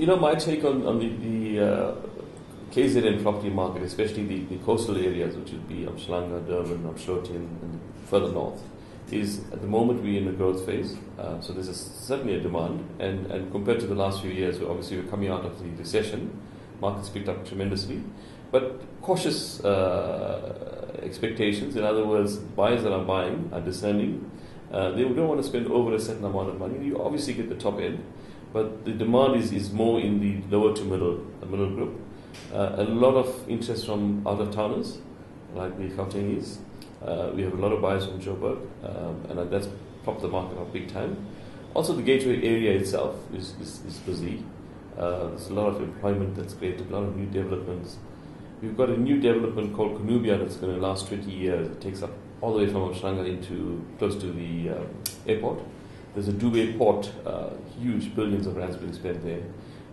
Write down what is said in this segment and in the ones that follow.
my take on the KZN property market, especially the coastal areas, which would be Umhlanga, Durban, Umhloti, and further north, is at the moment we're in a growth phase. So there's certainly a demand, and compared to the last few years, we're coming out of the recession. Markets picked up tremendously, but cautious expectations. In other words, buyers that are buying are discerning. They don't want to spend over a certain amount of money. You obviously get the top end, but the demand is more in the lower to middle group. A lot of interest from out of towners, like the Gautengis. We have a lot of buyers from Joburg, and that's propped the market up big time. Also, the gateway area itself is busy. There's a lot of employment that's created, a lot of new developments. We've got a new development called Kunubia that's going to last 20 years. It takes up all the way from Umhlanga into close to the airport. There's a Dubai port, huge billions of rands being spent there,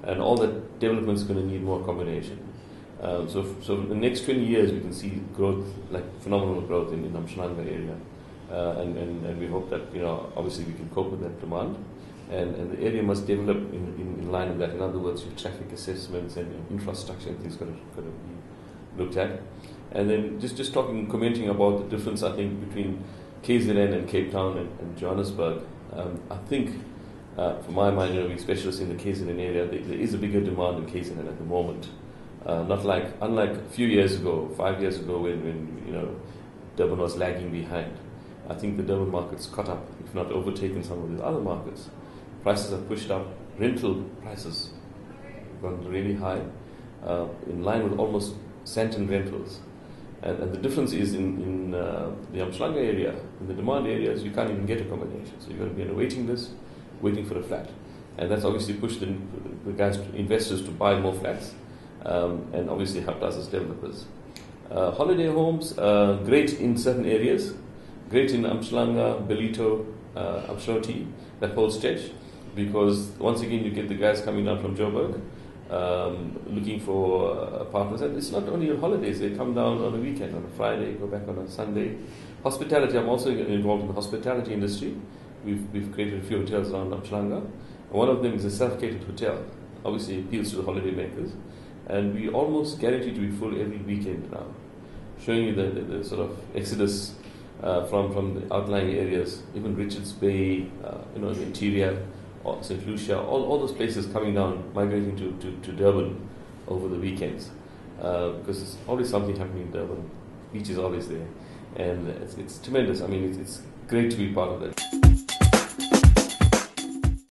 and all that development is going to need more accommodation. So in the next 20 years, we can see growth, like phenomenal growth in the Umhlanga area, and we hope that obviously we can cope with that demand, and the area must develop in line with that. In other words, your traffic assessments and your infrastructure and things got to be looked at. And then just commenting about the difference, I think, between KZN and Cape Town and Johannesburg. I think, for my mind, we're specialists in the KZN area. There is a bigger demand in KZN at the moment. Unlike a few years ago, 5 years ago, when Durban was lagging behind. I think the Durban market's caught up, if not overtaken some of these other markets. Prices have pushed up. Rental prices have gone really high, in line with almost Sandton rentals. And the difference is in the Umhlanga area, in the demand areas, you can't even get accommodation. So you've got to be on a waiting list, waiting for a flat. And that's obviously pushed the investors to buy more flats, and obviously helped us as developers. Holiday homes, great in certain areas, great in Umhlanga, Bellito, Umhloti, that whole stretch, because once again you get the guys coming down from Joburg, looking for apartments. And it's not only on holidays, they come down on a weekend, on a Friday, go back on a Sunday. Hospitality, I'm also involved in the hospitality industry. We've created a few hotels around Umhlanga. And one of them is a self-catered hotel. Obviously appeals to the holiday makers. And we almost guarantee to be full every weekend now, showing you the sort of exodus from the outlying areas, even Richards Bay, the interior, or St. Lucia, all those places coming down, migrating to Durban over the weekends, because there's always something happening in Durban. Beach is always there, and it's tremendous. I mean, it's great to be part of that.